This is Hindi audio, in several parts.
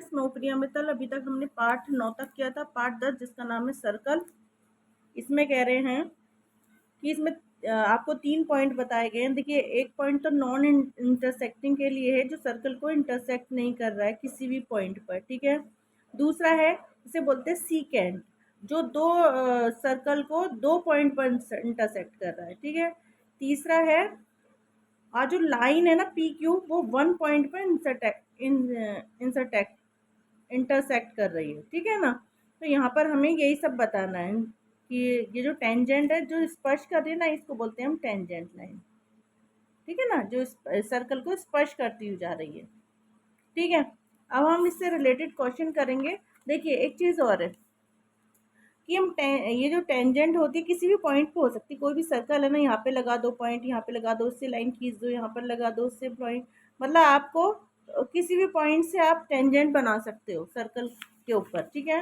स्टूडेंट्स, मैं प्रिया मित्तल। अभी तक हमने पार्ट 9 तक किया था। पार्ट 10 जिसका नाम है सर्कल, इसमें कह रहे हैं कि इसमें आपको 3 पॉइंट बताए गए हैं। देखिए, एक पॉइंट तो नॉन इंटरसेक्टिंग के लिए है, जो सर्कल को इंटरसेक्ट नहीं कर रहा है किसी भी पॉइंट पर, ठीक है। दूसरा है, इसे बोलते हैं सीकेंट, जो दो सर्कल को 2 पॉइंट पर इंटरसेक्ट कर रहा है, ठीक है। तीसरा है, और जो लाइन है ना पी क्यू, वो 1 पॉइंट पर इंटरसेक्ट कर रही है, ठीक है ना। तो यहाँ पर हमें यही सब बताना है कि ये जो टेंजेंट है, जो स्पर्श कर रही है ना, इसको बोलते हैं हम टेंजेंट लाइन, ठीक है ना, जो सर्कल को स्पर्श करती हुई जा रही है, ठीक है। अब हम इससे रिलेटेड क्वेश्चन करेंगे। देखिए, एक चीज़ और है कि हम ये जो टेंजेंट होती है किसी भी पॉइंट पे हो सकती है। कोई भी सर्कल है ना, यहाँ पे लगा दो पॉइंट, यहाँ पे लगा दो, उससे लाइन खींच दो, यहाँ पर लगा दो, उससे पॉइंट, मतलब आपको किसी भी पॉइंट से आप टेंजेंट बना सकते हो सर्कल के ऊपर, ठीक है।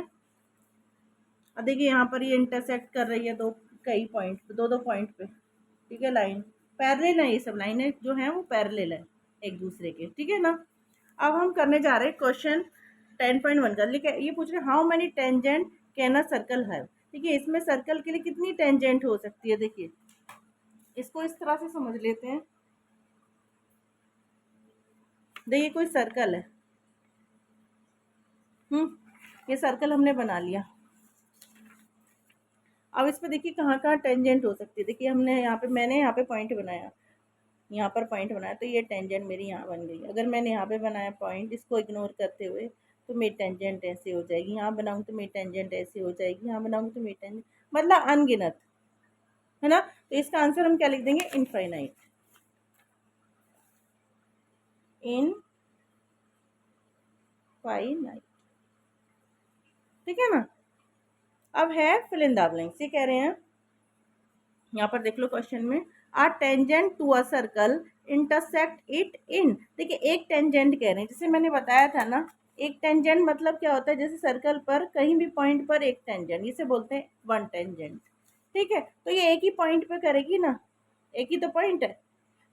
अब देखिए, यहाँ पर ये इंटरसेक्ट कर रही है कई पॉइंट पे, दो पॉइंट पे, ठीक है। लाइन पैरेलल है, ये सब लाइनें जो हैं वो पैरेलल है एक दूसरे के, ठीक है ना। अब हम करने जा रहे हैं क्वेश्चन 10.1 का। लिखे, ये पूछ रहे how many tangent can a circle have. देखिए, इसमें सर्कल के लिए कितनी टेंजेंट हो सकती है। देखिए, इसको इस तरह से समझ लेते हैं। देखिए, कोई सर्कल है, ये सर्कल हमने बना लिया। अब इस पे देखिए कहाँ कहाँ टेंजेंट हो सकती है। देखिए, मैंने यहाँ पे पॉइंट बनाया, यहाँ पर पॉइंट बनाया, तो ये टेंजेंट मेरी यहाँ बन गई। अगर मैंने यहाँ पे बनाया पॉइंट, इसको इग्नोर करते हुए, तो मेरी टेंजेंट ऐसे हो जाएगी। यहाँ बनाऊँ तो मेरी टेंजेंट ऐसे हो जाएगी, यहाँ बनाऊँ तो मेरी टेंजेंट, मतलब अनगिनत, है ना। तो इसका आंसर हम क्या लिख देंगे, इनफाइनाइट, इनफाइनाइट, ठीक है ना। अब है फिल इन द ब्लैंक्स। ये कह रहे हैं, यहाँ पर देख लो क्वेश्चन में, a tangent to a circle intersect it in. देखिए, एक टेंजेंट कह रहे हैं, जैसे मैंने बताया था ना, एक टेंजेंट मतलब क्या होता है, जैसे सर्कल पर कहीं भी पॉइंट पर एक टेंजेंट, इसे बोलते हैं वन टेंजेंट, ठीक है। तो ये एक ही पॉइंट पे करेगी ना, एक ही तो पॉइंट है।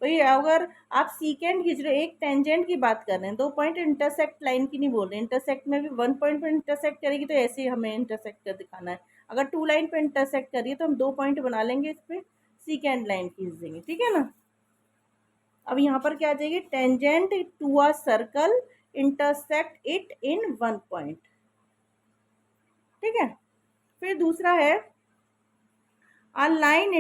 तो ये अगर आप सीकेंड खींच रहे हो, एक टेंजेंट की बात कर रहे हैं, 2 पॉइंट इंटरसेक्ट लाइन की नहीं बोल रहे। इंटरसेक्ट में भी 1 पॉइंट पर इंटरसेक्ट करेगी, तो ऐसे ही हमें इंटरसेक्ट कर दिखाना है। अगर 2 लाइन पे इंटरसेक्ट करिए तो हम 2 पॉइंट बना लेंगे, इस पे सीकेंड लाइन खींच देंगे, ठीक है ना। अब यहाँ पर क्या आ जाएगी, tangent to a circle intersect it in 1 point, ठीक है। फिर दूसरा है, a line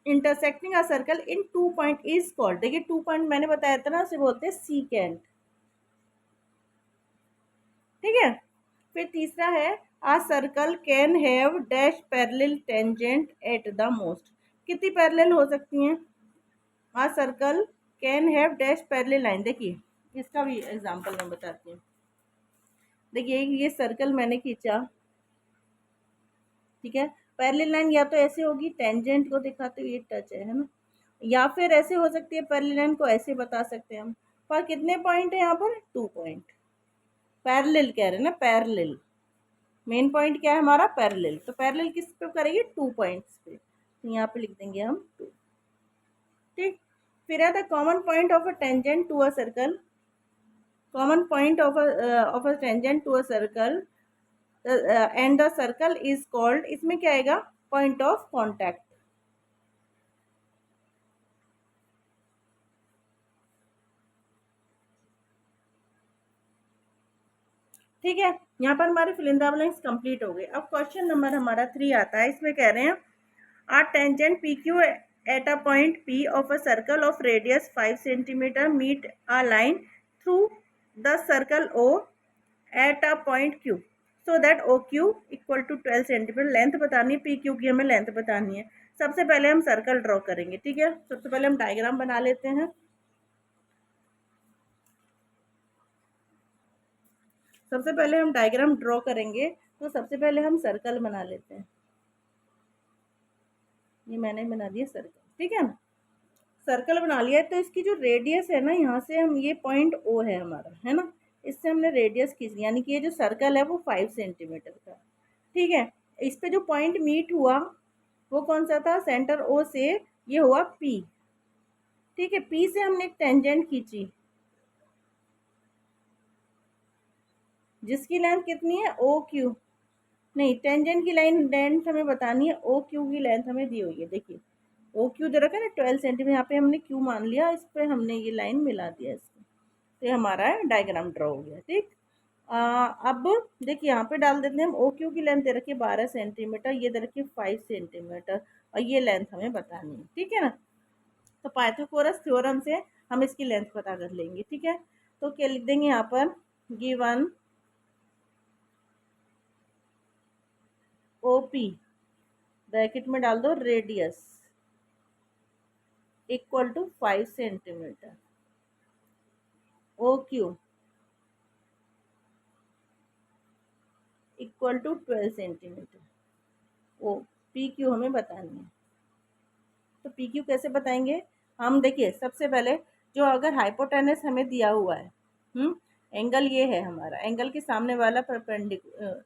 intersecting a circle in 2 point is called. देखिए, 2 पॉइंट मैंने बताया था ना, उसे बोलते हैं सीकेंट, ठीक है। फिर तीसरा है, a circle can have dash parallel tangent at the most. कितनी पैरेलल हो सकती हैं, a circle can have dash parallel line. देखिए, इसका भी एग्जांपल मैं बताती हूँ। देखिए, ये सर्कल मैंने खींचा, ठीक है। पैरेलल लाइन या तो ऐसे होगी, टेंजेंट को दिखाते हुए ये टच है ना, या फिर ऐसे हो सकती है, पैरेलल लाइन को ऐसे बता सकते हैं हम। पर कितने पॉइंट है यहाँ पर, 2 पॉइंट। पैरेलल कह रहे हैं ना, पैरेलल, मेन पॉइंट क्या है हमारा, पैरेलल। तो पैरेलल किस पे करेंगे, 2 पॉइंट्स पे, तो यहाँ पे लिख देंगे हम 2, ठीक। फिर है the common point of a tangent to a circle, common point of a tangent to a circle and the circle is called. इसमें क्या आएगा, पॉइंट ऑफ कॉन्टैक्ट, ठीक है। यहाँ पर हमारे fill in the blanks complete हो गए। अब क्वेश्चन नंबर हमारा 3 आता है। इसमें कह रहे हैं, a tangent P Q at a point P of a circle of radius 5 centimeter meet a line through the circle O at a point Q so that OQ equal to 12 centimetre. Length बतानी है, PQ की हमें लेंथ बतानी है। सबसे पहले हम सर्कल ड्रॉ करेंगे, ठीक है। सबसे पहले हम डायग्राम बना लेते हैं। सबसे पहले हम डायग्राम ड्रॉ करेंगे, तो सबसे पहले हम सर्कल बना लेते हैं। ये मैंने बना दिया सर्कल, ठीक है ना। सर्कल बना लिया है, तो इसकी जो रेडियस है ना, यहाँ से हम, ये पॉइंट ओ है हमारा, है ना, इससे हमने रेडियस खींच ली, यानी कि ये जो सर्कल है वो 5 सेंटीमीटर का, ठीक है। इस पे जो पॉइंट मीट हुआ वो कौन सा था, सेंटर ओ से ये हुआ पी, ठीक है। पी से हमने एक टेंजेंट खींची, जिसकी लेंथ कितनी है ओ क्यू, नहीं टेंजेंट की लाइन लेंथ हमें बतानी है, ओ क्यू की लेंथ हमें दी हुई है। देखिए ओ क्यू दे रखा है ना 12 सेंटीमीटर, यहाँ पे हमने क्यू मान लिया, इस पर हमने ये लाइन मिला दिया इसको, तो ये हमारा डायग्राम ड्रॉ हो गया। ठीक, अब देखिए यहाँ पे डाल देते हैं हम, ओ क्यू की लेंथ दे रखी है 12 सेंटीमीटर, ये दे रखी है 5 सेंटीमीटर, और ये लेंथ हमें बतानी है। ठीक है ना, तो पाइथागोरस थ्योरम से हम इसकी लेंथ पता कर लेंगे। ठीक है, तो क्या लिख देंगे यहाँ पर, गिवन ओपी ब्रैकेट में डाल दो radius equal to 5 centimetre, O Q equal to 12 centimetre, O P Q हमें बतानी है। तो पी क्यू कैसे बताएंगे हम, देखिए सबसे पहले जो अगर हाइपोटेनस हमें दिया हुआ है, एंगल ये है हमारा, एंगल के सामने वाला परपेंडिकुलर,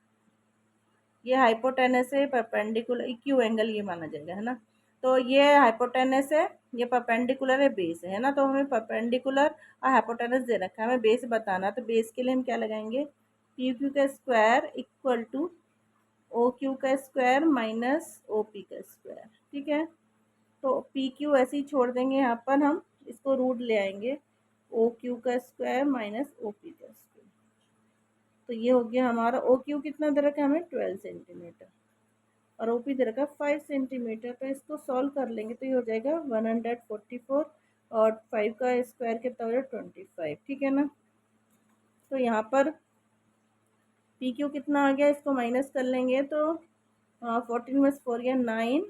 ये हाइपोटेनस है, परपेंडिकुलर क्यू एंगल ये माना जाएगा, है ना। तो ये हाइपोटेनस है, ये परपेंडिकुलर है, बेस है ना, तो हमें परपेंडिकुलर और हाइपोटेनस दे रखा है, हमें बेस बताना, तो बेस के लिए हम क्या लगाएंगे, पी क्यू का square equal to O Q का स्क्वायर माइनस ओ पी का स्क्वायर। ठीक है, तो पी क्यू ऐसे ही छोड़ देंगे, यहाँ पर हम इसको रूट ले आएंगे, ओ क्यू का स्क्वायर माइनस ओ पी का स्क्वायर, तो ये हो गया हमारा, ओ क्यू कितना दे रखा है हमें 12 सेंटीमीटर, और ओ पी दे रखा 5 सेंटीमीटर, तो इसको सॉल्व कर लेंगे तो ये हो जाएगा 144, और 5 का स्क्वायर कितना हो जाएगा 25। ठीक है ना, तो यहाँ पर पी क्यू कितना आ गया, इसको माइनस कर लेंगे तो 14 में से 4 गया 9,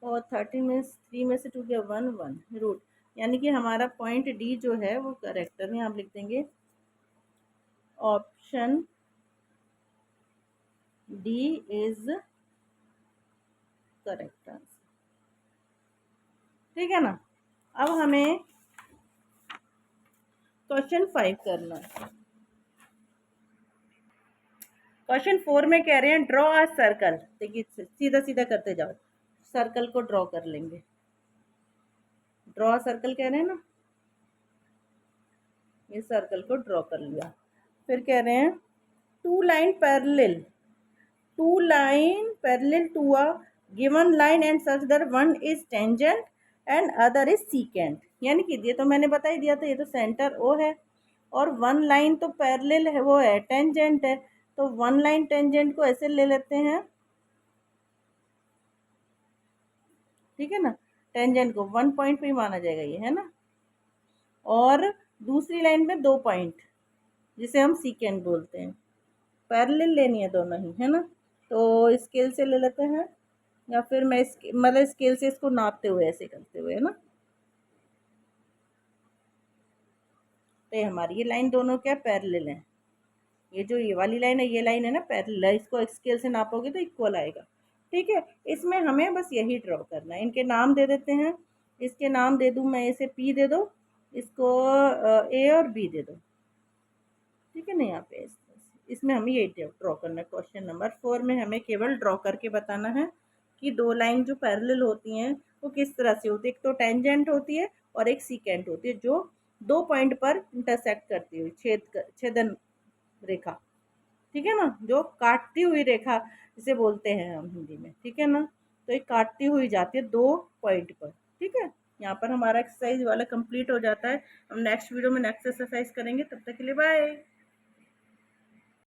और 13 में 3 में से 2 गया 1 1 रूट, यानी कि हमारा पॉइंट डी जो है वो करेक्ट है। यहाँ आप लिख देंगे option D is correct answer. ठीक है ना, अब हमें क्वेश्चन 5 करना है। क्वेश्चन 4 में कह रहे हैं ड्रॉ अ सर्कल, देखिए सीधा सीधा करते जाओ, सर्कल को ड्रॉ कर लेंगे, ड्रॉ सर्कल कह रहे हैं ना, ये सर्कल को ड्रॉ कर लिया। फिर कह रहे हैं two line parallel to a given line and such that one is tangent and other is secant, यानी कि ये तो मैंने बता ही दिया था, ये तो सेंटर ओ है, और वन लाइन तो पैरेलल है, वो है टेंजेंट है, तो वन लाइन टेंजेंट को ऐसे ले लेते हैं। ठीक है ना, टेंजेंट को 1 पॉइंट पे ही माना जाएगा ये, है ना, और दूसरी लाइन में 2 पॉइंट जिसे हम सीकेंट बोलते हैं, पैरेलल लेनी है दोनों ही, है ना, तो स्केल से ले लेते हैं, या फिर मैं मतलब स्केल से इसको नापते हुए ऐसे करते हुए, है ना, तो ये हमारी ये लाइन दोनों क्या पैरेलल है, ये जो ये वाली लाइन है ये लाइन है ना पैरेलल है, इसको स्केल से नापोगे तो इक्वल आएगा। ठीक है, इसमें हमें बस यही ड्रॉ करना है, इनके नाम दे देते हैं, इसके नाम दे दूँ मैं, इसे पी दे दो, इसको ए और बी दे दो। ठीक है ना, यहाँ पे इसमें हमें ये ड्रॉ करना है। क्वेश्चन नंबर 4 में हमें केवल ड्रॉ करके बताना है कि दो लाइन जो पैरेलल होती हैं वो किस तरह से होती है, एक तो टेंजेंट होती है और एक सीकेंट होती है, जो 2 पॉइंट पर इंटरसेक्ट करती हुई छेदन रेखा। ठीक है ना, जो काटती हुई रेखा जिसे बोलते हैं हम हिंदी में। ठीक है ना, तो ये काटती हुई जाती है 2 पॉइंट पर। ठीक है, यहाँ पर हमारा एक्सरसाइज वाला कंप्लीट हो जाता है। हम नेक्स्ट वीडियो में नेक्स्ट एक्सरसाइज करेंगे, तब तक के लिए बाय।